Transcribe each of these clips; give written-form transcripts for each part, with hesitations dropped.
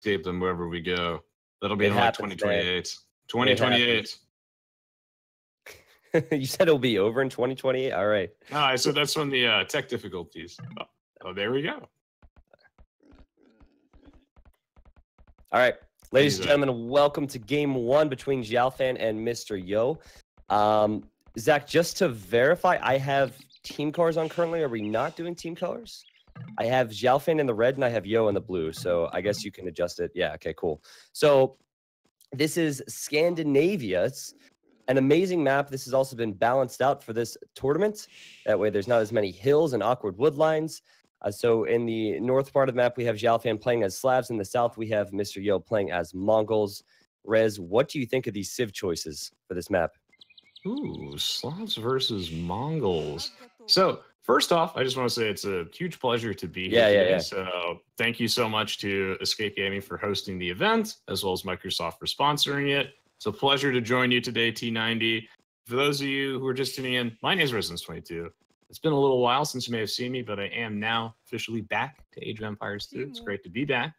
escape them wherever we go. That'll be It in like happens, 2028. 2028. You said it'll be over in 2028? All right. No, I said that's when the tech difficulties. Oh, there we go. All right. Ladies and gentlemen, welcome to game one between Xiaofan and Mr. Yo. Zach, just to verify, I have team colors on currently. Are we not doing team colors? I have Xiaofan in the red and I have Yo in the blue. So I guess you can adjust it. Yeah, okay, cool. So this is Scandinavia. It's an amazing map. This has also been balanced out for this tournament. That way there's not as many hills and awkward wood lines. So in the north part of the map, we have Xiaofan playing as Slavs. In the south, we have Mr. Yo playing as Mongols. Rez, what do you think of these civ choices for this map? Ooh, Slavs versus Mongols. So first off, I just want to say it's a huge pleasure to be here today. Yeah. So thank you so much to EscapeAoE for hosting the event, as well as Microsoft for sponsoring it. It's a pleasure to join you today, T90. For those of you who are just tuning in, my name is Residence22. It's been a little while since you may have seen me, but I am now officially back to Age of Empires 2. It's great to be back.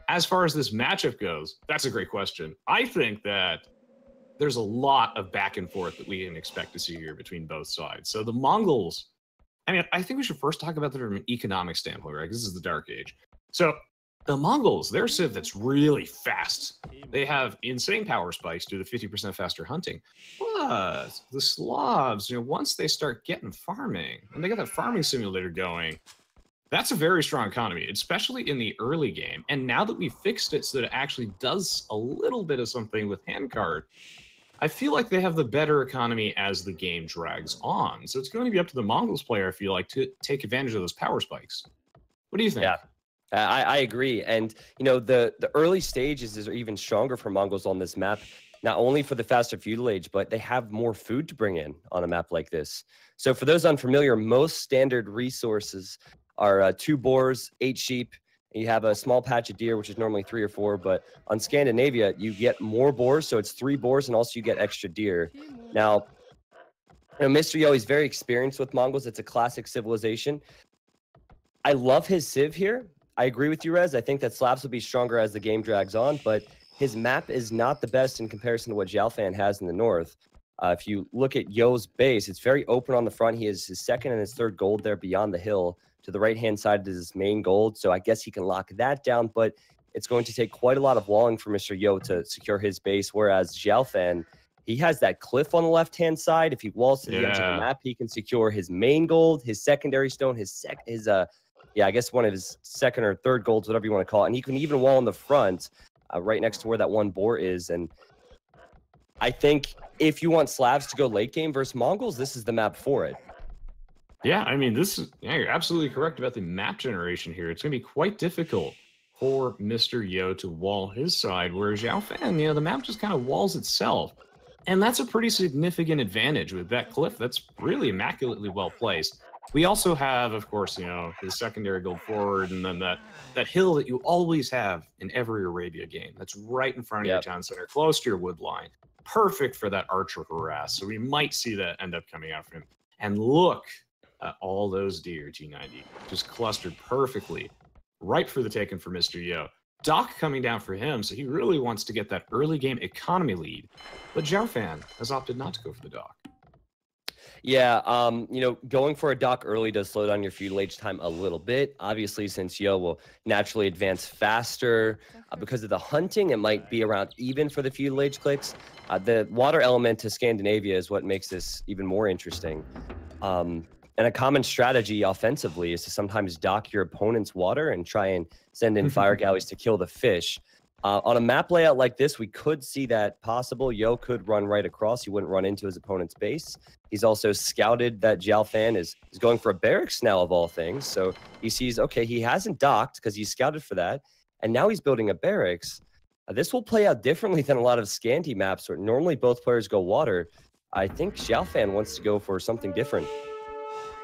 As far as this matchup goes, that's a great question. I think that there's a lot of back and forth that we can expect to see here between both sides. So the Mongols, I mean, I think we should first talk about them from an economic standpoint, right? Because this is the Dark Age. So the Mongols, their civ that's really fast. They have insane power spikes due to 50% faster hunting. But the Slavs, once they start getting farming, and they got that farming simulator going, that's a very strong economy, especially in the early game. And now that we fixed it so that it actually does a little bit of something with handcart, I feel like they have the better economy as the game drags on. So it's going to be up to the Mongols player, I feel like, to take advantage of those power spikes. What do you think? Yeah. I agree. And, the early stages are even stronger for Mongols on this map, not only for the faster feudal age, but they have more food to bring in on a map like this. So for those unfamiliar, most standard resources are 2 boars, 8 sheep, and you have a small patch of deer, which is normally 3 or 4. But on Scandinavia, you get more boars, so it's 3 boars, and also you get extra deer. Now, Mr. Yo is very experienced with Mongols. It's a classic civilization. I love his civ here. I agree with you, Rez. I think that Slavs will be stronger as the game drags on, but his map is not the best in comparison to what Xiaofan has in the north. If you look at Yo's base, it's very open on the front. He has his second and his third gold there beyond the hill. To the right-hand side is his main gold, so I guess he can lock that down, but it's going to take quite a lot of walling for Mr. Yo to secure his base, whereas Xiaofan, he has that cliff on the left-hand side. If he walls to the edge of the map, he can secure his main gold, his secondary stone, I guess one of his second or third golds, whatever you want to call it. And he can even wall in the front, right next to where that one boar is. And I think if you want Slavs to go late game versus Mongols, this is the map for it. Yeah, I mean, you're absolutely correct about the map generation here. It's going to be quite difficult for Mr. Yo to wall his side, whereas Xiaofan, the map just kind of walls itself. And that's a pretty significant advantage with that cliff. That's really immaculately well placed. We also have, of course, his secondary gold forward, and then that hill that you always have in every Arabia game. That's right in front of your town center, close to your wood line. Perfect for that archer harass. So we might see that end up coming out for him. And look at all those deer, T90, just clustered perfectly, right for the taking for Mr. Yo. Doc coming down for him, so he really wants to get that early game economy lead. But Xiaofan has opted not to go for the Doc. Yeah, going for a dock early does slow down your feudal age time a little bit. Obviously, since Yo will naturally advance faster because of the hunting, it might be around even for the feudal age clicks. The water element to Scandinavia is what makes this even more interesting. And a common strategy offensively is to sometimes dock your opponent's water and try and send in fire galleys to kill the fish. On a map layout like this, we could see that possible. Yo could run right across. He wouldn't run into his opponent's base. He's also scouted that Xiaofan is going for a barracks now, of all things. So he sees, okay, he hasn't docked because he's scouted for that. And now he's building a barracks. This will play out differently than a lot of Scandi maps where normally both players go water. I think Xiaofan wants to go for something different.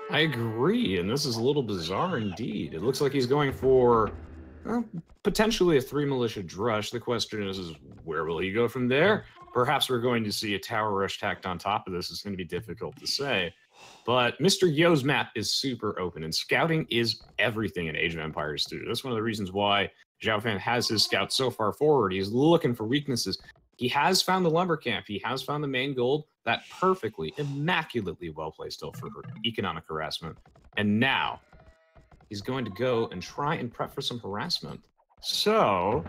I agree, and this is a little bizarre indeed. It looks like he's going for potentially a 3 militia drush. The question is where will he go from there? Perhaps we're going to see a tower rush tacked on top of this. It's going to be difficult to say. But Mr. Yo's map is super open, and scouting is everything in Age of Empires 2. That's one of the reasons why Xiaofan has his scouts so far forward. He's looking for weaknesses. He has found the lumber camp. He has found the main gold. That perfectly, immaculately well-placed still for economic harassment. And now he's going to go and try and prep for some harassment. So,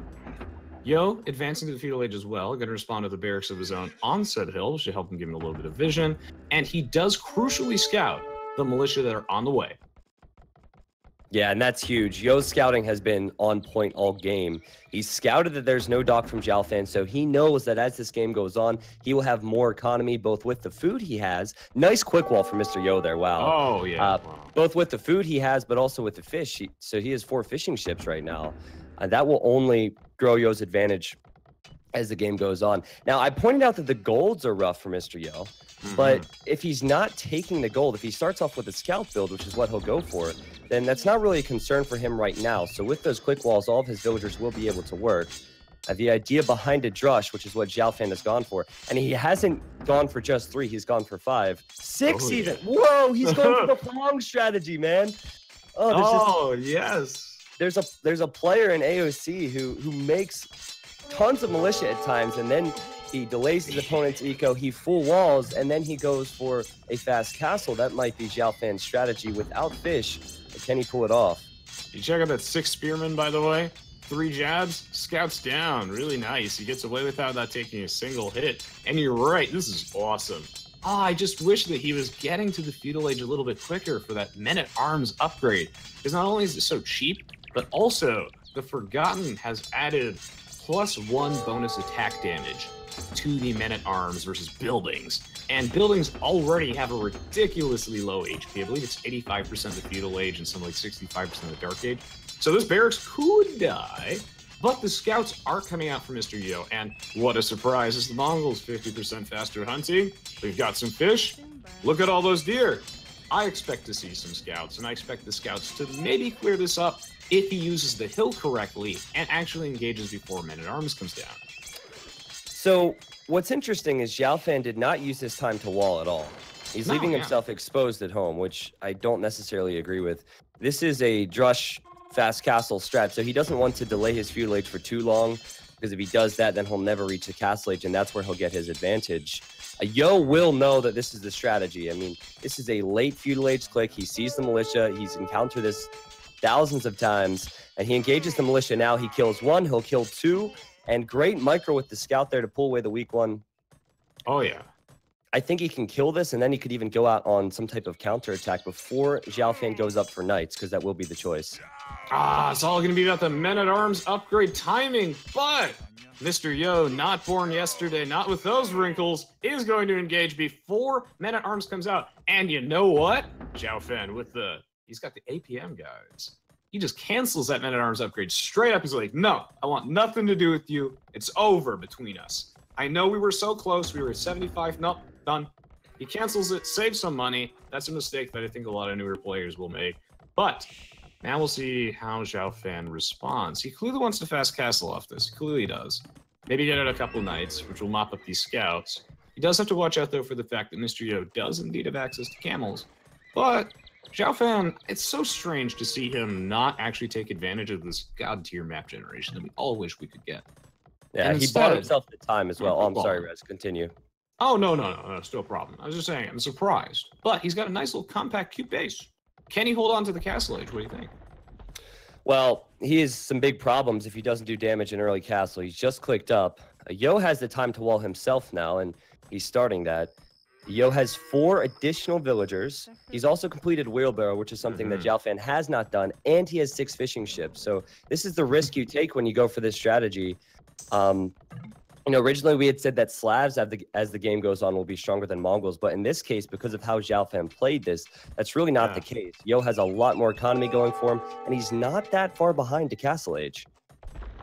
Yo advancing to the feudal age as well, going to respond to the barracks of his own on said hill, which should help him give him a little bit of vision. And he does crucially scout the militia that are on the way. Yeah, and that's huge. Yo's scouting has been on point all game. He's scouted that there's no dock from Xiaofan, so he knows that as this game goes on, he will have more economy, both with the food he has. Nice quick wall from Mr. Yo there, wow. Oh, yeah. Wow. Both with the food he has, but also with the fish. So he has 4 fishing ships right now. That will only grow Yo's advantage as the game goes on. Now, I pointed out that the golds are rough for Mr. Yo, but if he's not taking the gold, if he starts off with a scout build, which is what he'll go for, then that's not really a concern for him right now. So with those quick walls, all of his villagers will be able to work. The idea behind a drush, which is what Xiaofan has gone for, and he hasn't gone for just 3, he's gone for 5. 6 even. Whoa, he's going for the long strategy, man. Yes. There's a player in AOC who makes tons of militia at times, and then he delays his opponent's eco, he full walls, and then he goes for a fast castle. That might be Xiaofan's strategy without fish. But can he pull it off? You check out that 6 spearmen, by the way. 3 jabs, scouts down. Really nice. He gets away without not taking a single hit. And you're right, this is awesome. I just wish that he was getting to the feudal age a little bit quicker for that men-at-arms upgrade. Because not only is it so cheap, but also the Forgotten has added +1 bonus attack damage to the men-at-arms versus buildings. And buildings already have a ridiculously low HP. I believe it's 85% of the feudal age and something like 65% of the dark age. So this barracks could die, but the scouts are coming out for Mr. Yo. And what a surprise, is the Mongols 50% faster hunting. We've got some fish. Look at all those deer. I expect to see some scouts, and I expect the scouts to maybe clear this up if he uses the hill correctly and actually engages before men-at-arms comes down. So what's interesting is Xiaofan did not use this time to wall at all. He's leaving himself exposed at home, which I don't necessarily agree with. This is a drush fast castle strat, so he doesn't want to delay his feudal age for too long, because if he does that, then he'll never reach the castle age, and that's where he'll get his advantage. Yo will know that this is the strategy. I mean, this is a late feudal age click. He sees the militia. He's encountered this thousands of times, and he engages the militia. Now he kills 1, he'll kill 2, and great micro with the scout there to pull away the weak one. Oh, yeah. I think he can kill this, and then he could even go out on some type of counterattack before Xiaofan goes up for knights, because that will be the choice. It's all going to be about the men-at-arms upgrade timing, but Mr. Yo, not born yesterday, not with those wrinkles, is going to engage before men-at-arms comes out. And you know what? Xiaofan, he's got the APM guys. He just cancels that men-at-arms upgrade straight up. He's like, no, I want nothing to do with you. It's over between us. I know we were so close. We were at 75. Nope, done. He cancels it, saves some money. That's a mistake that I think a lot of newer players will make. But now we'll see how Xiaofan responds. He clearly wants to fast castle off this. He clearly does. Maybe get out a couple knights, which will mop up these scouts. He does have to watch out, though, for the fact that Mr. Yo does indeed have access to camels. But Xiaofan, it's so strange to see him not actually take advantage of this god-tier map generation that we all wish we could get. Yeah, he bought himself the time as well. Oh, I'm sorry, Rez. Continue. Oh, no, still a problem. I was just saying, I'm surprised. But he's got a nice little compact, cute base. Can he hold on to the castle age? What do you think? Well, he has some big problems if he doesn't do damage in early castle. He's just clicked up. Yo has the time to wall himself now, and he's starting that. Yo has 4 additional villagers. He's also completed wheelbarrow, which is something that Xiaofan has not done, and he has 6 fishing ships. So this is the risk you take when you go for this strategy. Originally we had said that Slavs, as the game goes on, will be stronger than Mongols, but in this case, because of how Xiaofan played this, that's really not the case. Yo has a lot more economy going for him, and he's not that far behind to Castle Age.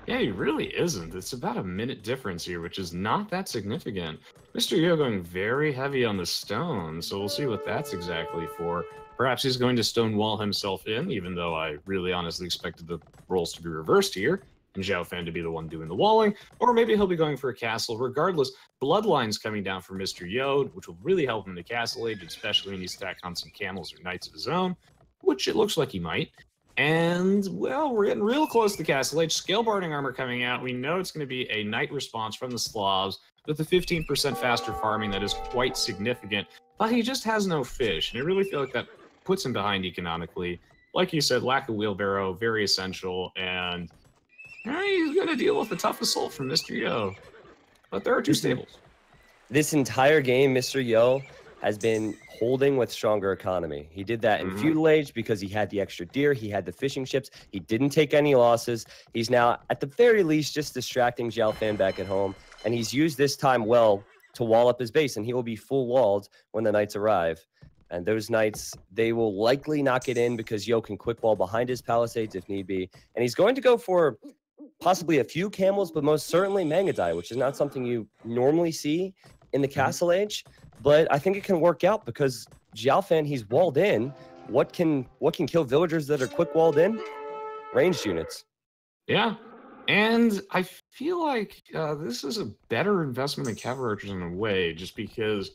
Yeah, he really isn't. It's about a minute difference here, which is not that significant. Mr. Yo going very heavy on the stone, so we'll see what that's exactly for. Perhaps he's going to stonewall himself in, even though I really honestly expected the roles to be reversed here, and Xiaofan to be the one doing the walling, or maybe he'll be going for a castle. Regardless, Bloodline's coming down for Mr. Yo, which will really help him in the castle age, especially when he's stacked on some camels or knights of his own, which it looks like he might. And, well, we're getting real close to the Castle Age. Scale Barding Armor coming out. We know it's going to be a Knight response from the Slavs with the 15% faster farming that is quite significant. But he just has no fish, and I really feel like that puts him behind economically. Like you said, lack of wheelbarrow, very essential, and he's going to deal with the tough assault from Mr. Yo. But there are two stables. This entire game, Mr. Yo has been holding with stronger economy. He did that in Feudal Age because he had the extra deer, he had the fishing ships, he didn't take any losses. He's now, at the very least, just distracting Xiaofan back at home, and he's used this time well to wall up his base, and he will be full walled when the Knights arrive. And those Knights, they will likely not get in because Yo can quick wall behind his palisades if need be. And he's going to go for possibly a few camels, but most certainly Mangadai, which is not something you normally see in the Castle Age. But I think it can work out because Xiaofan, he's walled in. What can kill villagers that are quick walled in? Ranged units. Yeah. And I feel like this is a better investment than cavalry archers in a way, just because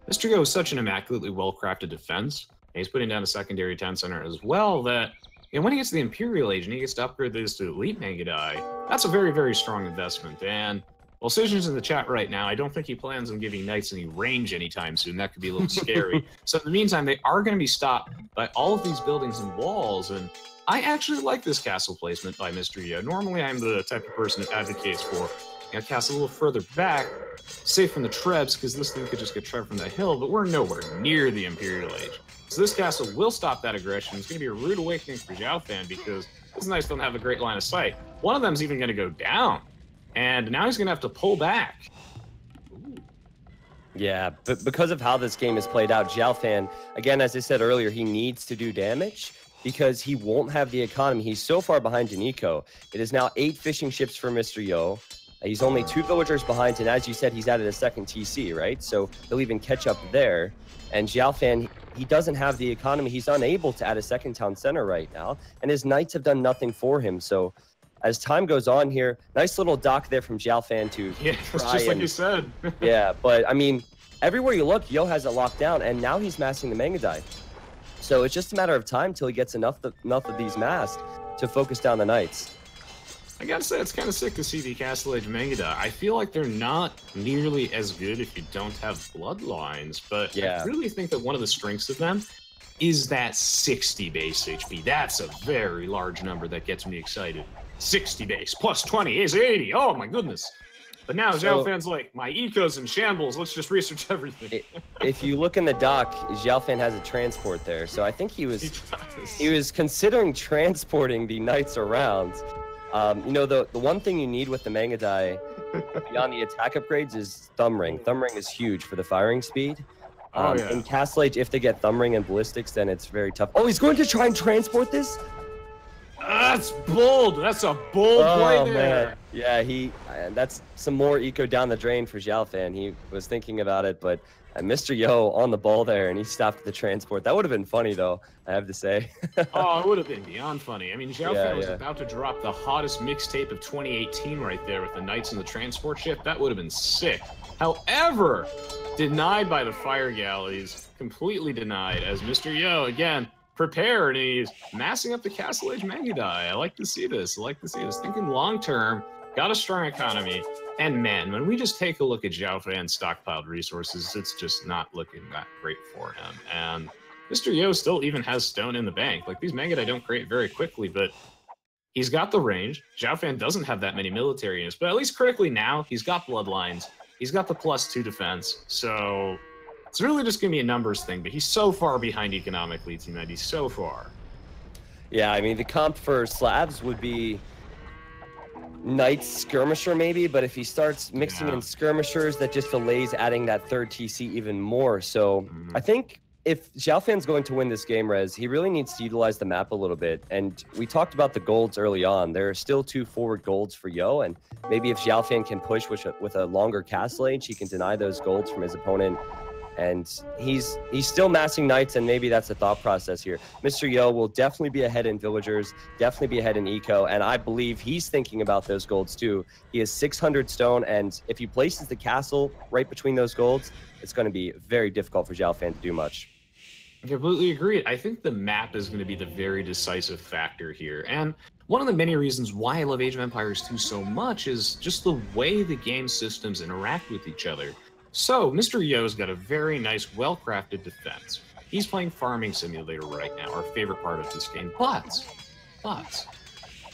Mr. Yo is such an immaculately well-crafted defense, and he's putting down a secondary town center as well, that when he gets to the Imperial Age and he gets to upgrade this to Elite Mangadai, that's a very, very strong investment. And well, Cision's in the chat right now. I don't think he plans on giving Knights any range anytime soon. That could be a little scary. So in the meantime, they are going to be stopped by all of these buildings and walls, and I actually like this castle placement by Mr. Yo. Normally, I'm the type of person that advocates for a castle a little further back, safe from the Trebs, because this thing could just get Treb from the hill, but we're nowhere near the Imperial Age. So this castle will stop that aggression. It's going to be a rude awakening for Xiaofan because these Knights don't have a great line of sight. One of them's even going to go down, and now he's going to have to pull back. Ooh. Yeah, but because of how this game is played out, Xiaofan, again, as I said earlier, he needs to do damage because he won't have the economy. He's so far behind in eco. It is now 8 fishing ships for Mr. Yo. He's only 2 villagers behind, and as you said, he's added a second TC, right? So he'll even catch up there. And Xiaofan, he doesn't have the economy. He's unable to add a second town center right now, and his Knights have done nothing for him. So as time goes on here, nice little dock there from Xiaofan to it's just like you said. Yeah, but I mean, everywhere you look, Yo has it locked down, and now he's massing the Mangadai. So it's just a matter of time till he gets enough of these massed to focus down the Knights. I gotta say, it's kind of sick to see the Castle Age Mangadai. I feel like they're not nearly as good if you don't have bloodlines, but I really think that one of the strengths of them is that 60 base HP. That's a very large number that gets me excited. 60 base plus 20 is 80. Oh my goodness. But now Xiaofan's like, my eco's in shambles. Let's just research everything. If you look in the dock, Xiaofan has a transport there. So I think he was considering transporting the Knights around. You know, the one thing you need with the Mangadai beyond the attack upgrades is Thumb Ring. Thumb Ring is huge for the firing speed. In Castle Age, if they get Thumb Ring and ballistics, then it's very tough. Oh, he's going to try and transport this? That's bold. That's a bold play there. Man. Yeah, that's some more eco down the drain for Xiaofan. He was thinking about it, but Mr. Yo on the ball there, and he stopped the transport. That would have been funny, though, I have to say. Oh, it would have been beyond funny. I mean, Xiaofan was about to drop the hottest mixtape of 2018 right there with the Knights and the transport ship. That would have been sick. However, denied by the fire galleys, completely denied, as Mr. Yo, again, prepared, and he's massing up the Castle Age Mangadai. I like to see this. Thinking long-term, got a strong economy. And man, when we just take a look at Xiaofan's stockpiled resources, it's just not looking that great for him. And Mr. Yo still even has stone in the bank. Like, these Mangadai don't create very quickly, but he's got the range. Xiaofan doesn't have that many military units, but at least critically now, he's got bloodlines. He's got the +2 defense. So it's really just going to be a numbers thing, but he's so far behind economically, Team 90, so far. Yeah, I mean, the comp for Slavs would be Knights Skirmisher maybe, but if he starts mixing in Skirmishers, that just delays adding that 3rd TC even more. So I think if Xiaofan's going to win this game, Rez, he really needs to utilize the map a little bit. And we talked about the golds early on. There are still 2 forward golds for Yo, and maybe if Xiaofan can push with a longer Castle Age, he can deny those golds from his opponent. And he's still massing Knights, and maybe that's the thought process here. Mr. Yo will definitely be ahead in villagers, definitely be ahead in eco, and I believe he's thinking about those golds too. He has 600 stone, and if he places the castle right between those golds, it's going to be very difficult for Xiaofan to do much. I completely agree. I think the map is going to be the very decisive factor here. And one of the many reasons why I love Age of Empires 2 so much is just the way the game systems interact with each other. So, Mr. Yo's got a very nice, well-crafted defense. He's playing Farming Simulator right now, our favorite part of this game. But,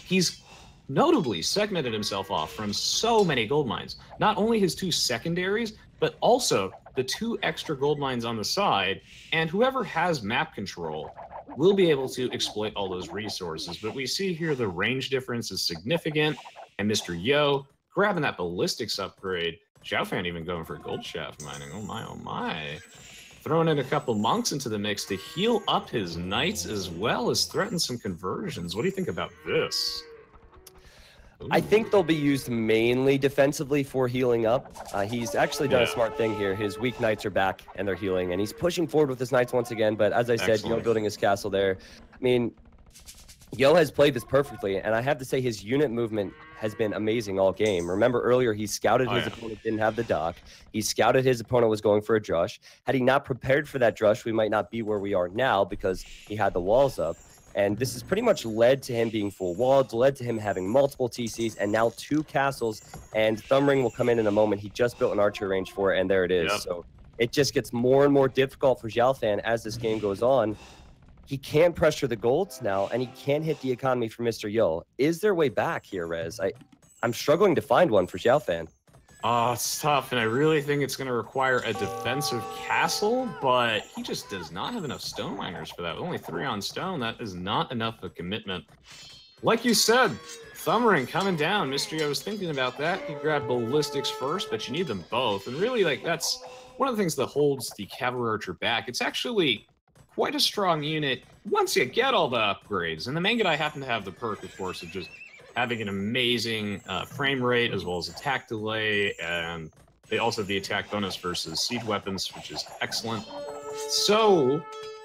he's notably segmented himself off from so many gold mines. Not only his 2 secondaries, but also the 2 extra gold mines on the side, and whoever has map control will be able to exploit all those resources. But we see here the range difference is significant, and Mr. Yo grabbing that ballistics upgrade. Xiaofan even going for gold shaft mining. Oh my, oh my. Throwing in a couple monks into the mix to heal up his knights as well as threaten some conversions. What do you think about this? I think they'll be used mainly defensively for healing up. He's actually done a smart thing here. His weak knights are back and they're healing, and he's pushing forward with his knights once again. But as I said, Yo building his castle there. I mean, Yo has played this perfectly, and I have to say his unit movement has been amazing all game. Remember earlier, he scouted his opponent didn't have the dock. He scouted his opponent was going for a drush. Had he not prepared for that drush, we might not be where we are now because he had the walls up. And this has pretty much led to him being full walled, led to him having multiple TCs, and now 2 castles. And Thumbring will come in a moment. He just built an archer range for it, and there it is. Yep. So it just gets more and more difficult for Xiaofan as this game goes on. He can pressure the golds now, and he can hit the economy for Mr. Yo. Is there a way back here, Rez? I'm struggling to find one for Xiaofan. Oh, it's tough, and I really think it's going to require a defensive castle, but he just does not have enough stone miners for that. With only 3 on stone, that is not enough of a commitment. Like you said, Thumbring coming down. Mr. Yo was thinking about that. He grabbed ballistics first, but you need them both. And really, like, that's one of the things that holds the cavalry archer back. It's actually quite a strong unit once you get all the upgrades. And the Mangudai happen to have the perk, of course, of just having an amazing frame rate as well as attack delay, and they also have the attack bonus versus siege weapons, which is excellent. So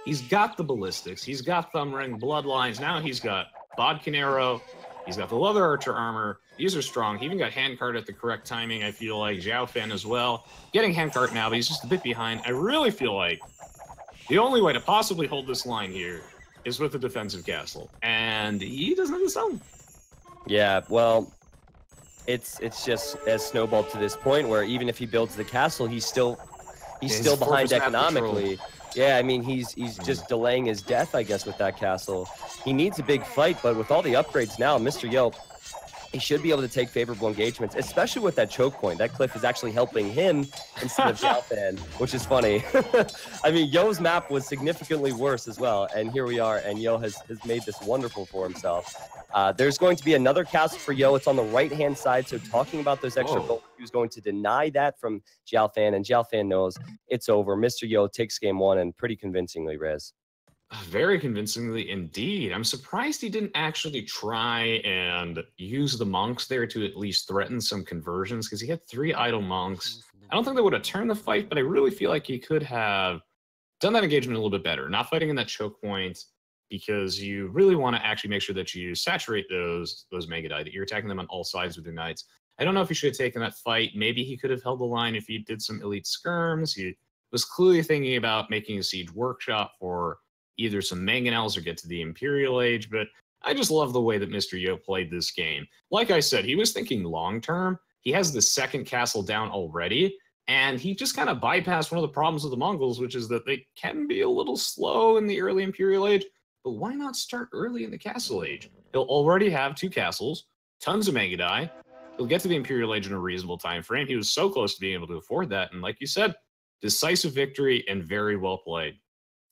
he's got the ballistics, he's got Thumbring, bloodlines, now he's got Bodkin arrow, he's got the leather archer armor. These are strong. He even got handcart at the correct timing, I feel like. Xiaofan as well. Getting handcart now, but he's just a bit behind. I really feel like the only way to possibly hold this line here is with a defensive castle, and he doesn't have the stone. Yeah, well, it's just as snowballed to this point where even if he builds the castle, he's still behind economically. Yeah, I mean, he's just delaying his death, I guess, with that castle. He needs a big fight, but with all the upgrades now, Mr. Yo, he should be able to take favorable engagements, especially with that choke point. That cliff is actually helping him instead of Xiaofan, which is funny. I mean, Yo's map was significantly worse as well, and here we are, and Yo has made this wonderful for himself. There's going to be another castle for Yo. It's on the right-hand side, so talking about those extra goals, he was going to deny that from Xiaofan, and Xiaofan knows it's over. Mr. Yo takes game 1, and pretty convincingly, Rez. Very convincingly indeed. I'm surprised he didn't actually try and use the monks there to at least threaten some conversions, because he had 3 idle monks. I don't think that would have turned the fight, but I really feel like he could have done that engagement a little bit better. Not fighting in that choke point, because you really want to actually make sure that you saturate those Mangudai, that you're attacking them on all sides with your knights. I don't know if he should have taken that fight. Maybe he could have held the line if he did some elite skirms. He was clearly thinking about making a siege workshop for either some mangonels or get to the Imperial Age, but I just love the way that Mr. Yo played this game. Like I said, he was thinking long-term. He has the 2nd castle down already, and he just kind of bypassed one of the problems with the Mongols, which is that they can be a little slow in the early Imperial Age, but why not start early in the Castle Age? He'll already have 2 castles, tons of Mangudai. He'll get to the Imperial Age in a reasonable time frame. He was so close to being able to afford that, and like you said, decisive victory and very well played.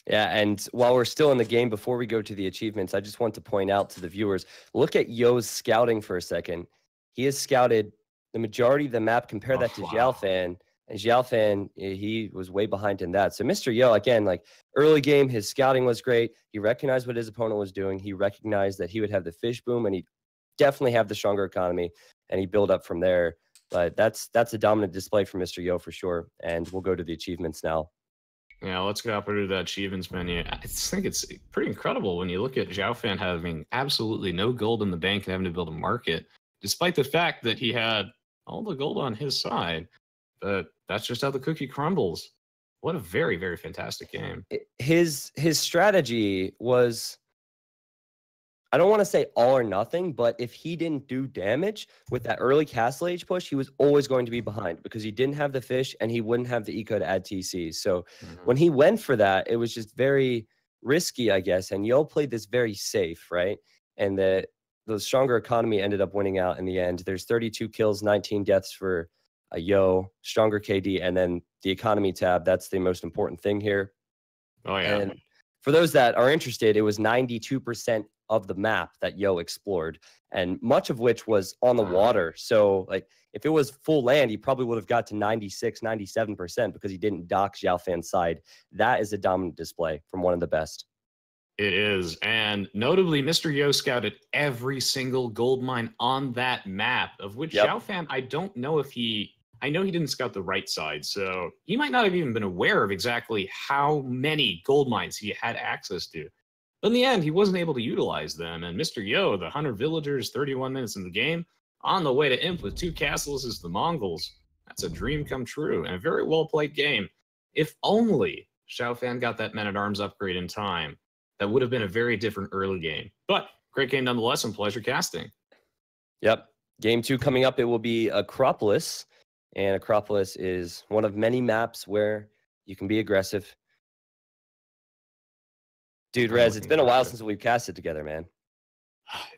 Yeah, and while we're still in the game, before we go to the achievements, I just want to point out to the viewers, look at Yo's scouting for a second. He has scouted the majority of the map. Compare that to Xiaofan, and Xiaofan, he was way behind in that. So Mr. Yo, again, like early game, his scouting was great. He recognized what his opponent was doing. He recognized that he would have the fish boom, and he'd definitely have the stronger economy, and he built up from there. But that's a dominant display for Mr. Yo for sure. And we'll go to the achievements now. Yeah, let's go up to that achievements menu. I just think it's pretty incredible when you look at Xiaofan having absolutely no gold in the bank and having to build a market, despite the fact that he had all the gold on his side. But that's just how the cookie crumbles. What a very, very fantastic game. His strategy was, I don't want to say all or nothing, but if he didn't do damage with that early Castle Age push, he was always going to be behind because he didn't have the fish and he wouldn't have the eco to add TC. So when he went for that, it was just very risky, I guess. And Yo played this very safe, right? And the stronger economy ended up winning out in the end. There's 32 kills, 19 deaths for Yo, stronger KD, and then the economy tab. That's the most important thing here. Oh, yeah. And for those that are interested, it was 92% of the map that Yo explored, and much of which was on the water. So, like, if it was full land, he probably would have got to 96, 97% because he didn't dock Xiaofan's side. That is a dominant display from one of the best. It is. And notably, Mr. Yo scouted every single gold mine on that map, of which Xiaofan, I don't know if I know he didn't scout the right side, so he might not have even been aware of exactly how many gold mines he had access to. But in the end, he wasn't able to utilize them, and Mr. Yo, the 100 villagers, 31 minutes in the game, on the way to imp with 2 castles is the Mongols. That's a dream come true, and a very well-played game. If only Xiaofan got that men-at-arms upgrade in time, that would have been a very different early game. But great game nonetheless, and pleasure casting. Yep. Game 2 coming up, it will be Acropolis. And Acropolis is one of many maps where you can be aggressive. Dude, Rez, it's been a while since we've casted together, man.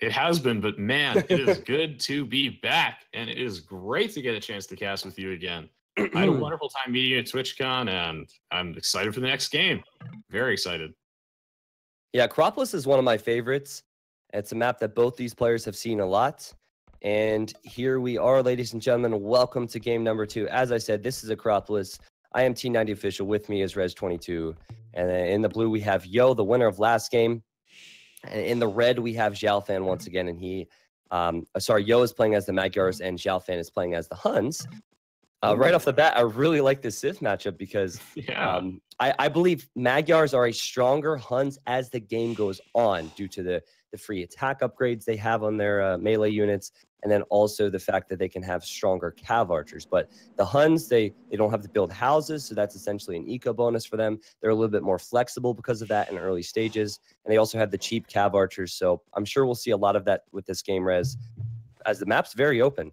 It has been, but man, it is good to be back. And it is great to get a chance to cast with you again. I had a wonderful time meeting you at TwitchCon, and I'm excited for the next game. Very excited. Yeah, Acropolis is one of my favorites. It's a map that both these players have seen a lot. And here we are, ladies and gentlemen. Welcome to game number 2. As I said, this is Acropolis. I am T90 Official. With me is Rez22. And in the blue, we have Yo, the winner of last game. And in the red, we have Xiaofan once again. And Yo is playing as the Magyars, and Xiaofan is playing as the Huns. Right off the bat, I really like this Sith matchup because I believe Magyars are a stronger Huns as the game goes on due to the free attack upgrades they have on their melee units, and then also the fact that they can have stronger cav archers. But the Huns, they don't have to build houses, so that's essentially an eco bonus for them. They're a little bit more flexible because of that in early stages, and they also have the cheap cav archers. So I'm sure we'll see a lot of that with this game, Rez, as the map's very open.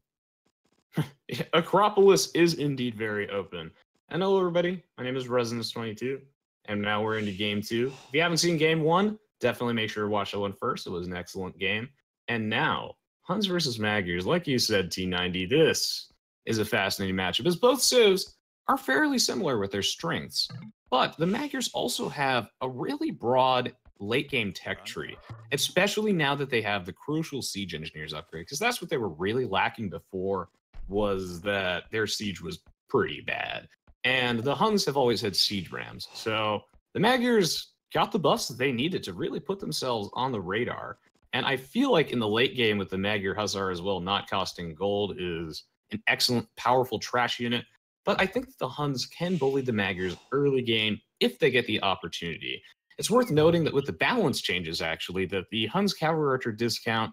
Acropolis is indeed very open. And hello, everybody. My name is Resonance22, and now we're into game 2. If you haven't seen game 1, definitely make sure to watch that one first. It was an excellent game. And now, Huns versus Magyars. Like you said, T90, this is a fascinating matchup, as both civs are fairly similar with their strengths. But the Magyars also have a really broad late-game tech tree, especially now that they have the crucial Siege Engineers upgrade, because that's what they were really lacking before, was that their siege was pretty bad. And the Huns have always had siege rams. So the Magyars got the buffs that they needed to really put themselves on the radar. And I feel like in the late game with the Magyar Hussar as well, not costing gold is an excellent, powerful trash unit. But I think that the Huns can bully the Magyars early game if they get the opportunity. It's worth noting that with the balance changes, actually, that the Huns Cavalry Archer discount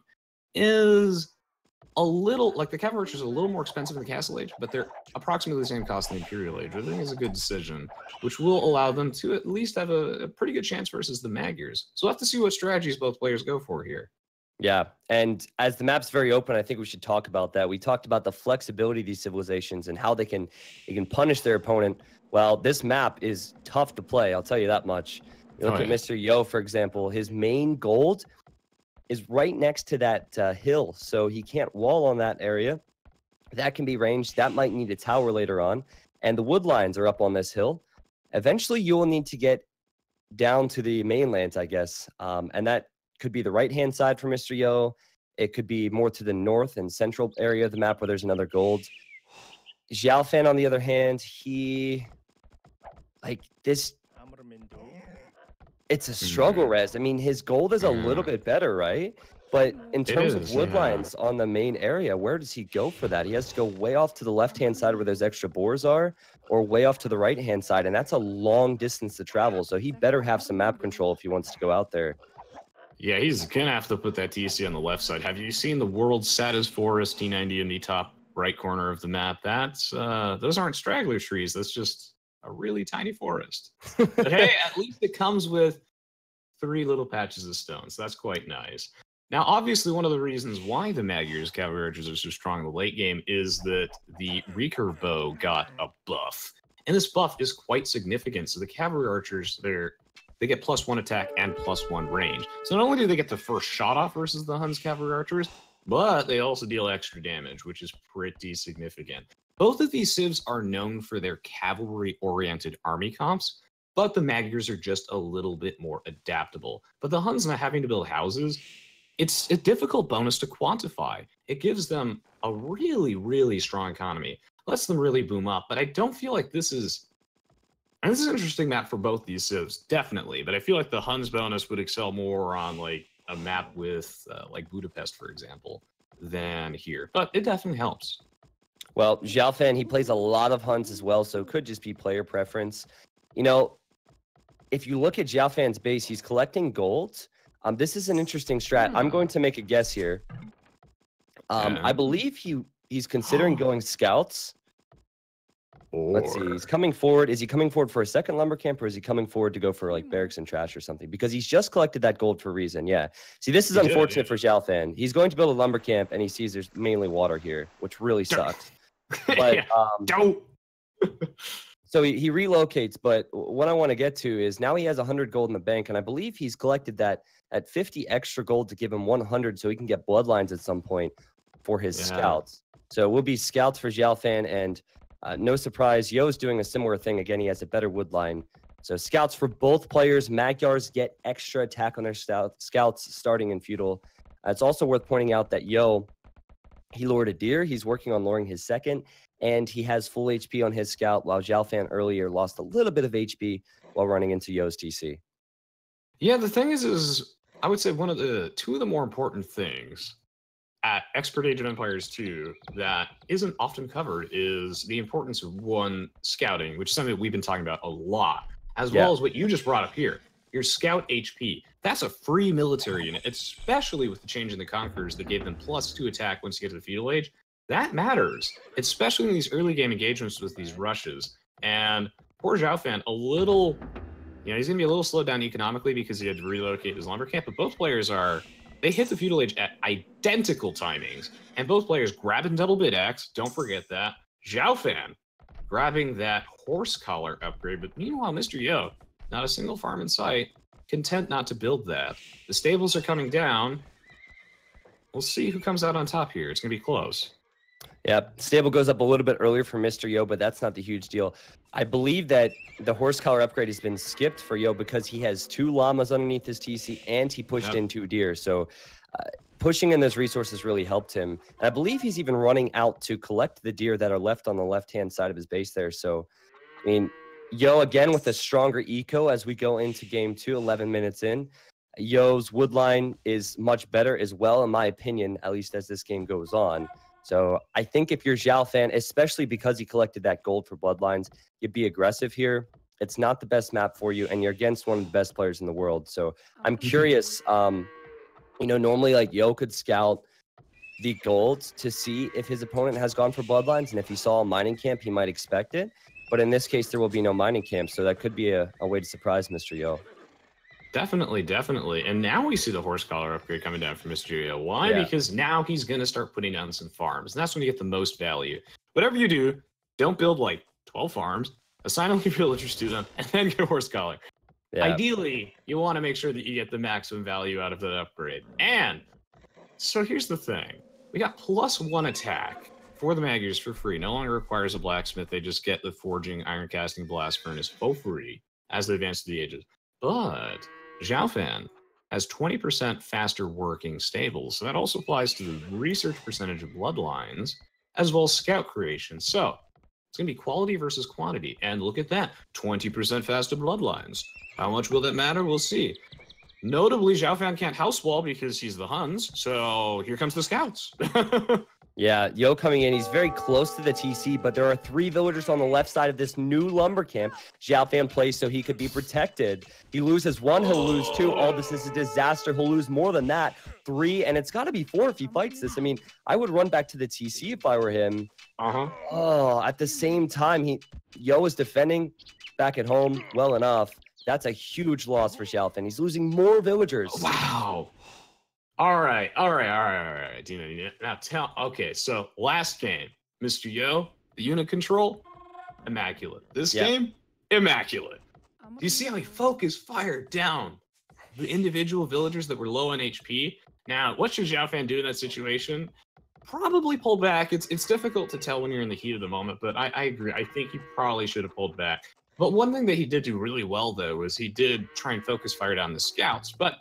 is a little, like the Cavalry Archer is a little more expensive in the Castle Age, but they're approximately the same cost in the Imperial Age, which I think is a good decision, which will allow them to at least have a pretty good chance versus the Magyars. So we'll have to see what strategies both players go for here. Yeah, and as the map's very open, I think we should talk about that. We talked about the flexibility of these civilizations and how they can punish their opponent. Well, this map is tough to play, I'll tell you that much. You look at Mr. Yo, for example, his main gold is right next to that hill, so he can't wall on that area. That can be ranged. That might need a tower later on. And the wood lines are up on this hill. Eventually, you will need to get down to the mainlands, I guess. And that could be the right-hand side for Mr. Yo. It could be more to the north and central area of the map where there's another gold. Xiaofan, on the other hand, it's a struggle, Rez. I mean, his gold is a little bit better, right? But in terms of wood lines on the main area, where does he go for that? He has to go way off to the left-hand side where those extra boars are, or way off to the right-hand side, and that's a long distance to travel, so he better have some map control if he wants to go out there. Yeah, he's going to have to put that TC on the left side. Have you seen the world's saddest forest, T90, in the top right corner of the map? That's those aren't straggler trees. That's just a really tiny forest. But hey, at least it comes with 3 little patches of stone, so that's quite nice. Now, obviously, one of the reasons why the Magyar's cavalry archers are so strong in the late game is that the recurve bow got a buff. And this buff is quite significant. So the cavalry archers, they get +1 attack and +1 range. So not only do they get the first shot off versus the Hun's cavalry archers, but they also deal extra damage, which is pretty significant. Both of these civs are known for their cavalry-oriented army comps, but the Magyars are just a little bit more adaptable. But the Huns not having to build houses, it's a difficult bonus to quantify. It gives them a really, really strong economy. Lets them really boom up, but I don't feel like this is... And this is an interesting map for both these civs, definitely, but I feel like the Huns bonus would excel more on like a map with like Budapest, for example, than here. But it definitely helps. Well, Xiaofan, he plays a lot of Huns as well, so it could just be player preference. You know, if you look at Xiaofan's base, he's collecting gold. This is an interesting strat. I'm going to make a guess here. I believe he's considering going scouts. Let's see. He's coming forward. Is he coming forward for a second lumber camp, or is he coming forward to go for like barracks and trash or something? Because he's just collected that gold for a reason. Yeah. See, this is unfortunate for Xiaofan. He's going to build a lumber camp, and he sees there's mainly water here, which really sucks. But don't. So he relocates. But what I want to get to is now he has 100 gold in the bank, and I believe he's collected that at 50 extra gold to give him 100, so he can get bloodlines at some point for his scouts. So it will be scouts for Xiaofan, and no surprise, Yo's doing a similar thing. Again, he has a better wood line. So scouts for both players. Magyars get extra attack on their scouts starting in feudal. It's also worth pointing out that Yo, he lured a deer. He's working on luring his second, and he has full HP on his scout, while Xiaofan earlier lost a little bit of HP while running into Yo's TC. Yeah, the thing is I would say two of the more important things at Expert Age of Empires 2 that isn't often covered is the importance of scouting, which is something that we've been talking about a lot, as well as what you just brought up here, your scout HP. That's a free military unit, especially with the change in the Conquerors that gave them +2 attack once you get to the feudal age. That matters, especially in these early game engagements with these rushes. And poor Xiaofan, he's going to be a little slowed down economically because he had to relocate his lumber camp, but both players they hit the feudal age at identical timings, and both players grabbing double bid axe. Don't forget that. Xiaofan grabbing that horse collar upgrade, but meanwhile, Mr. Yo, not a single farm in sight, content not to build that. The stables are coming down. We'll see who comes out on top here. It's going to be close. Yep, stable goes up a little bit earlier for Mr. Yo, but that's not the huge deal. I believe that the horse collar upgrade has been skipped for Yo because he has 2 llamas underneath his TC, and he pushed in 2 deer. So pushing in those resources really helped him. And I believe he's even running out to collect the deer that are left on the left-hand side of his base there. So, I mean, Yo, again, with a stronger eco as we go into game 2, 11 minutes in. Yo's wood line is much better as well, in my opinion, at least as this game goes on. So I think if you're Xiaofan, especially because he collected that gold for bloodlines, you'd be aggressive here. It's not the best map for you, and you're against one of the best players in the world. So I'm curious, normally like Yo could scout the gold to see if his opponent has gone for bloodlines, and if he saw a mining camp, he might expect it. But in this case, there will be no mining camp, so that could be a way to surprise Mr. Yo. Definitely. And now we see the horse collar upgrade coming down from Mr. Yo. Why? Yeah. Because now he's going to start putting down some farms. And that's when you get the most value. Whatever you do, don't build like 12 farms, assign only villagers to them, and then get a horse collar. Yeah. Ideally, you want to make sure that you get the maximum value out of that upgrade. And so here's the thing. We got +1 attack for the Magyars for free. No longer requires a blacksmith. They just get the forging, iron casting, blast furnace for free as they advance through the ages. But Xiaofan has 20% faster working stables, so that also applies to the research percentage of bloodlines, as well as scout creation. So it's going to be quality versus quantity, and look at that, 20% faster bloodlines. How much will that matter? We'll see. Notably, Xiaofan can't house wall because he's the Huns, so here comes the scouts. Yeah, Yo coming in. He's very close to the TC, but there are 3 villagers on the left side of this new lumber camp. Xiaofan plays so he could be protected. He loses 1, he'll lose 2. All this is a disaster. He'll lose more than that. 3, and it's got to be 4 if he fights this. I mean, I would run back to the TC if I were him. Oh, at the same time, Yo is defending back at home well enough. That's a huge loss for Xiaofan. He's losing more villagers. Wow. All right. Now okay, so last game, Mr. Yo, the unit control, immaculate. This game, immaculate. Do you see how he focused fire down the individual villagers that were low on HP? Now, what should Xiaofan do in that situation? Probably pull back. It's difficult to tell when you're in the heat of the moment, but I agree. I think he probably should have pulled back. But one thing that he did do really well, though, was he did try and focus fire down the scouts, but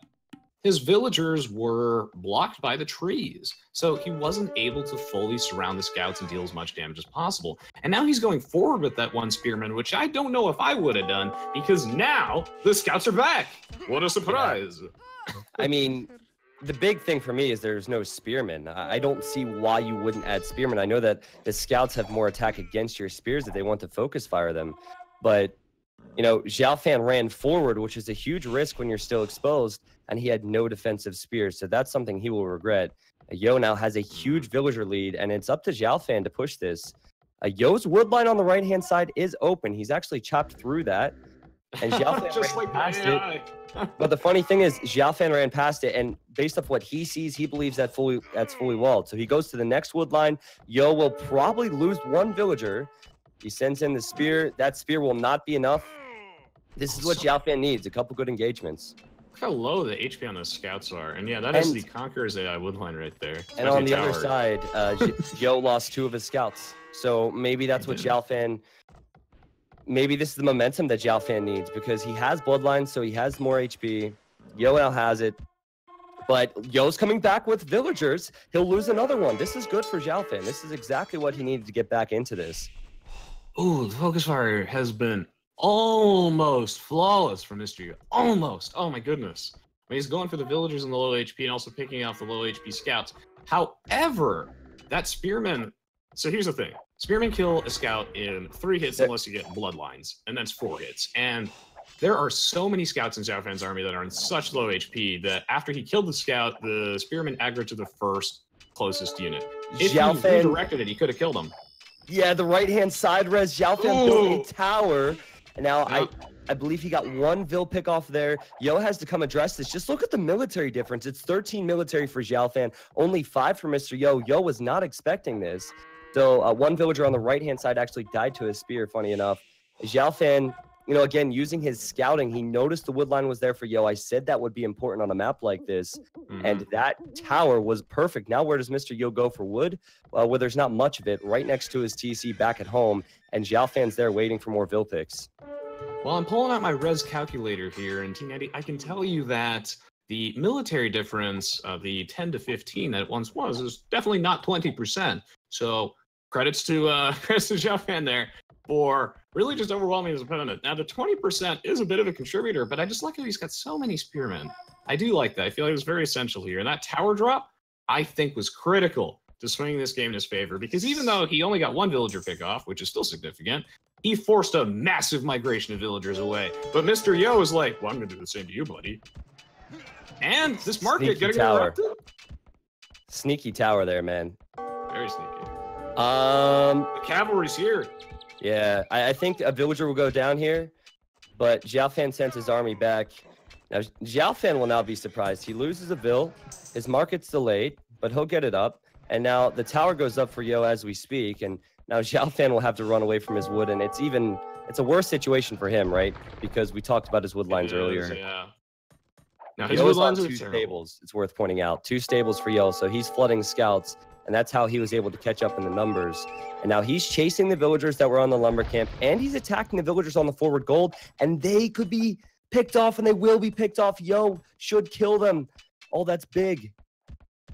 his villagers were blocked by the trees, so he wasn't able to fully surround the scouts and deal as much damage as possible. And now he's going forward with that 1 spearman, which I don't know if I would have done, because now the scouts are back. What a surprise. I mean, the big thing for me is there's no spearmen. I don't see why you wouldn't add spearmen. I know that the scouts have more attack against your spears if they want to focus fire them, but you know, Xiaofan ran forward, which is a huge risk when you're still exposed, and he had no defensive spears, so that's something he will regret. Yo now has a huge villager lead, and it's up to Xiaofan to push this. Yo's wood line on the right-hand side is open. He's actually chopped through that, and Xiaofan ran past it. But the funny thing is, Xiaofan ran past it, and based off what he sees, he believes that's fully walled. So he goes to the next wood line. Yo will probably lose 1 villager. He sends in the spear. That spear will not be enough. This is what Xiaofan needs, a couple good engagements. Look how low the HP on those scouts are. And yeah, that is the Conqueror's AI woodline right there. And on the other side, Yo lost 2 of his scouts. So maybe that's what Xiaofan... Maybe this is the momentum that Xiaofan needs, because he has bloodlines, so he has more HP. Yo now has it. But Yo's coming back with villagers. He'll lose another one. This is good for Xiaofan. This is exactly what he needed to get back into this. Ooh, the focus fire has been almost flawless for Mr. Yo. Almost. Oh my goodness. I mean, he's going for the villagers in the low HP and also picking off the low HP scouts. However, that spearman... So here's the thing. Spearmen kill a scout in 3 hits unless you get bloodlines, and that's 4 hits. And there are so many scouts in Xiaofan's army that are in such low HP that after he killed the scout, the spearman aggroed to the first closest unit. If he redirected it, he could have killed him. Yeah, the right-hand side res, Xiaofan built a tower. And now I believe he got 1 Vil pick off there. Yo has to come address this. Just look at the military difference. It's 13 military for Xiaofan, only 5 for Mr. Yo. Yo was not expecting this. So 1 villager on the right-hand side actually died to his spear, funny enough. Xiaofan, you know, again, using his scouting, he noticed the wood line was there for Yo. I said that would be important on a map like this. And that tower was perfect. Now where does Mr. Yo go for wood? Where there's not much of it, right next to his TC back at home. And Xiaofan's there waiting for more Vil picks. Well, I'm pulling out my res calculator here, and Team Eddie, I can tell you that the military difference of the 10 to 15 that it once was is definitely not 20%. So credits to Xiaofan there for really just overwhelming his opponent. Now, the 20% is a bit of a contributor, but I just like how he's got so many spearmen. I do like that. I feel like it was very essential here. And that tower drop, I think, was critical to swinging this game in his favor, because even though he only got 1 villager pick off, which is still significant, he forced a massive migration of villagers away. But Mr. Yo is like, well, I'm going to do the same to you, buddy. And this market getting interrupted. Sneaky tower there, man. Very sneaky. The cavalry's here. Yeah, I think a villager will go down here, but Xiaofan sends his army back. Now, Xiaofan will now be surprised. He loses a Vil. His market's delayed, but he'll get it up. And now the tower goes up for Yo as we speak, and now Xiaofan will have to run away from his wood, and it's a worse situation for him, right? Because we talked about his wood lines earlier. Yeah. Now his Yo wood is lines on are 2 terrible. stables. It's worth pointing out. 2 stables for Yo, so he's flooding scouts, and that's how he was able to catch up in the numbers. And now he's chasing the villagers that were on the lumber camp, and he's attacking the villagers on the forward gold, and they could be picked off, and they will be picked off. Yo should kill them. Oh, that's big.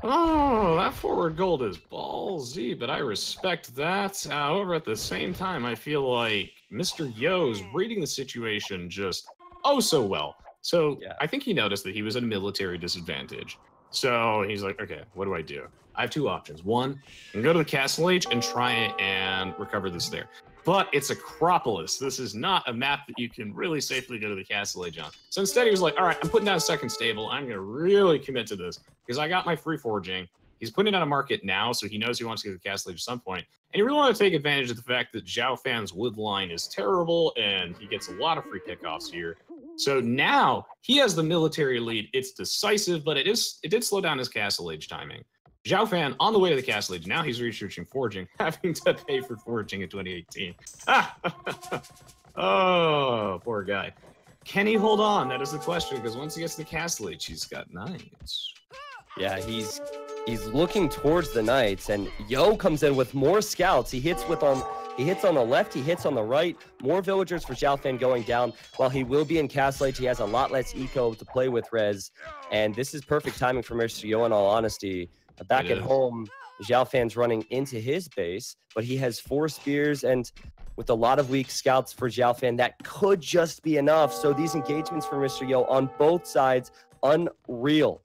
Oh, that forward gold is ballsy, but I respect that. However, at the same time, I feel like Mr. Yo's reading the situation just oh so well. So yeah. I think he noticed that he was at a military disadvantage. So he's like, okay, what do I do? I have two options. One, I can go to the Castle Age and try and recover this there. But it's Acropolis. This is not a map that you can really safely go to the Castle Age on. So instead he was like, all right, I'm putting down a second stable. I'm going to really commit to this because I got my free foraging. He's putting it on a market now, so he knows he wants to get to the Castle Age at some point. And you really want to take advantage of the fact that Xiaofan's wood line is terrible, and he gets a lot of free pickoffs here. So now he has the military lead. It's decisive, but it did slow down his Castle Age timing. Xiaofan on the way to the Castle Age. Now he's researching foraging, having to pay for foraging in 2018. Oh, poor guy. Can he hold on? That is the question, because once he gets to the Castle Age, he's got knights. Yeah, he's looking towards the knights, and Yo comes in with more scouts. He hits on the left, he hits on the right. More villagers for Xiaofan going down. While he will be in Castle Age, he has a lot less eco to play with Rez. And this is perfect timing for Mr. Yo, in all honesty. Back at home, Xiaofan's running into his base, but he has 4 spears, and with a lot of weak scouts for Xiaofan, that could just be enough. So these engagements for Mr. Yo on both sides, unreal.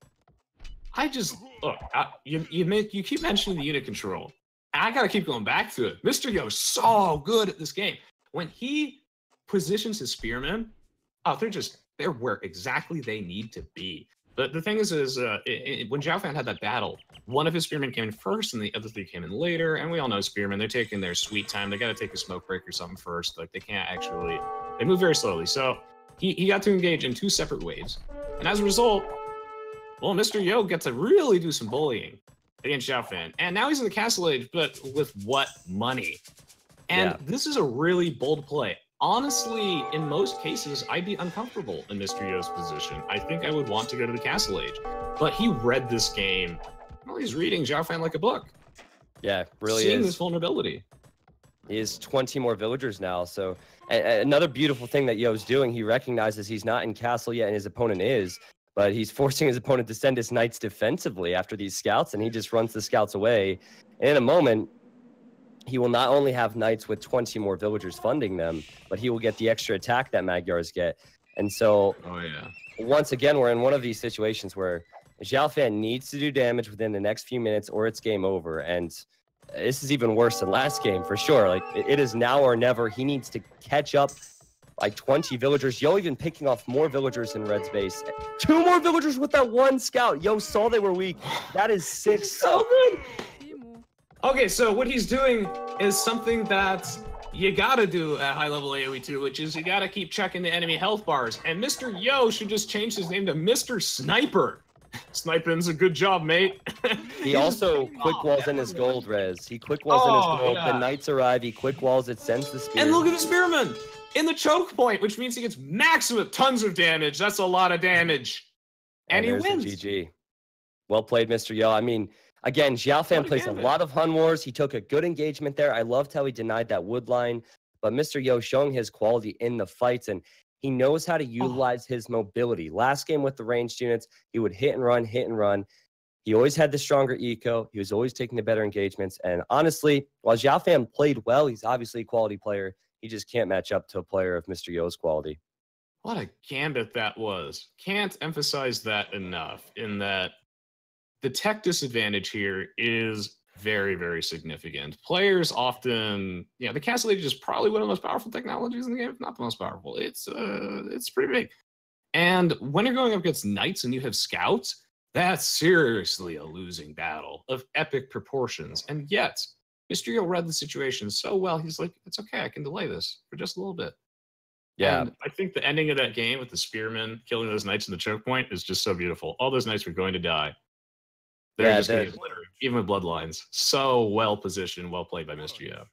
I just, look, you keep mentioning the unit control. I got to keep going back to it. Mr. Yo is so good at this game. When he positions his spearmen, they're where exactly they need to be. But the thing is when Xiaofan had that battle, one of his spearmen came in first and the other 3 came in later. And we all know spearmen, they're taking their sweet time. They got to take a smoke break or something first. Like, they can't actually, they move very slowly. So he got to engage in 2 separate waves. And as a result, well, Mr. Yo gets to really do some bullying against Xiaofan. And now he's in the Castle Age, but with what money? And this is a really bold play. Honestly, in most cases, I'd be uncomfortable in Mr. Yo's position. I think I would want to go to the Castle Age. But he read this game. Well, he's reading Xiaofan like a book. Yeah, really seeing this vulnerability. He has 20 more villagers now. So another beautiful thing that Yo's doing, he recognizes he's not in Castle yet and his opponent is. But he's forcing his opponent to send his knights defensively after these scouts, and he just runs the scouts away. And in a moment, he will not only have knights with 20 more villagers funding them, but he will get the extra attack that Magyars get. And so, once again, we're in one of these situations where Xiaofan needs to do damage within the next few minutes or it's game over. And this is even worse than last game, for sure. Like, it is now or never. He needs to catch up like 20 villagers. Yo even picking off more villagers in Red's base. 2 more villagers with that 1 scout. Yo saw they were weak. That is 6. So good. Okay, so what he's doing is something that you gotta do at high level AoE 2, which is you gotta keep checking the enemy health bars. And Mr. Yo should just change his name to Mr. Sniper. Sniping's a good job, mate. He also quick walls in his gold, Rez. He quick walls in his gold. The knights arrive. He quick walls it, sends the spear. And look at the spearman in the choke point, which means he gets maximum tons of damage. That's a lot of damage. And he wins. GG. Well played, Mr. Yo. I mean, again, Xiaofan plays a lot of Hun Wars. He took a good engagement there. I loved how he denied that wood line. But Mr. Yo showing his quality in the fights, and he knows how to utilize his mobility. Last game with the ranged units, he would hit and run, hit and run. He always had the stronger eco. He was always taking the better engagements. And honestly, while Xiaofan played well, he's obviously a quality player. He just can't match up to a player of Mr. Yo's quality. What a gambit that was. Can't emphasize that enough, in that the tech disadvantage here is very, very significant. Players often, the Castle Age is probably one of the most powerful technologies in the game, if not the most powerful. It's pretty big. And when you're going up against knights and you have scouts, that's seriously a losing battle of epic proportions. And yet, Mr. Yo read the situation so well, he's like, it's okay, I can delay this for just a little bit. Yeah. And I think the ending of that game with the spearmen killing those knights in the choke point is just so beautiful. All those knights were going to die. They're just going to obliterate, even with bloodlines. So well positioned, well played by Mr. Yo.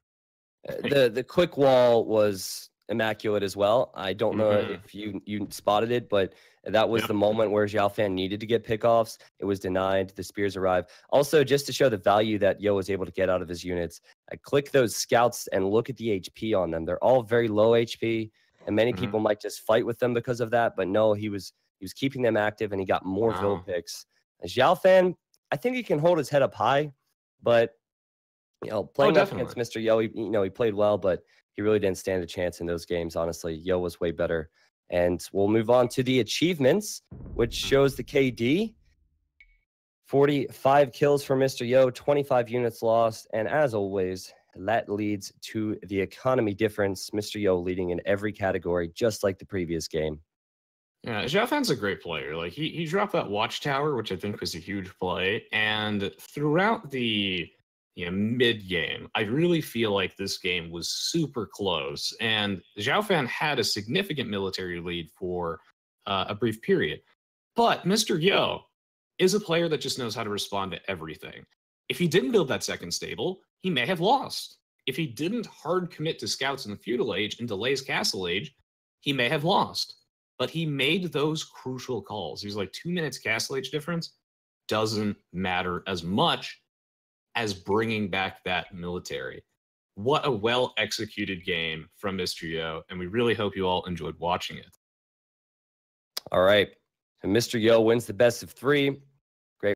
The quick wall was immaculate as well. I don't know if you spotted it, but that was the moment where Xiaofan needed to get pickoffs. It was denied. The spears arrived. Also, just to show the value that Yo was able to get out of his units, I click those scouts and look at the HP on them. They're all very low HP, and many people might just fight with them because of that. But no, he was keeping them active, and he got more vill picks. Xiaofan, I think he can hold his head up high, but playing up against Mr. Yo, he played well, but he really didn't stand a chance in those games. Honestly, Yo was way better. And we'll move on to the achievements, which shows the KD. 45 kills for Mr. Yo, 25 units lost. And as always, that leads to the economy difference. Mr. Yo leading in every category, just like the previous game. Yeah, Xiaofan's a great player. Like he dropped that watchtower, which I think was a huge play. And throughout the mid game, I really feel like this game was super close. And Xiaofan had a significant military lead for a brief period. But Mr. Yo is a player that just knows how to respond to everything. If he didn't build that second stable, he may have lost. If he didn't hard commit to scouts in the feudal age and delays castle age, he may have lost. But he made those crucial calls. He was like 2 minutes castle age difference doesn't matter as much as bringing back that military. What a well-executed game from Mr. Yo, and we really hope you all enjoyed watching it. All right. And Mr. Yo wins the best of 3.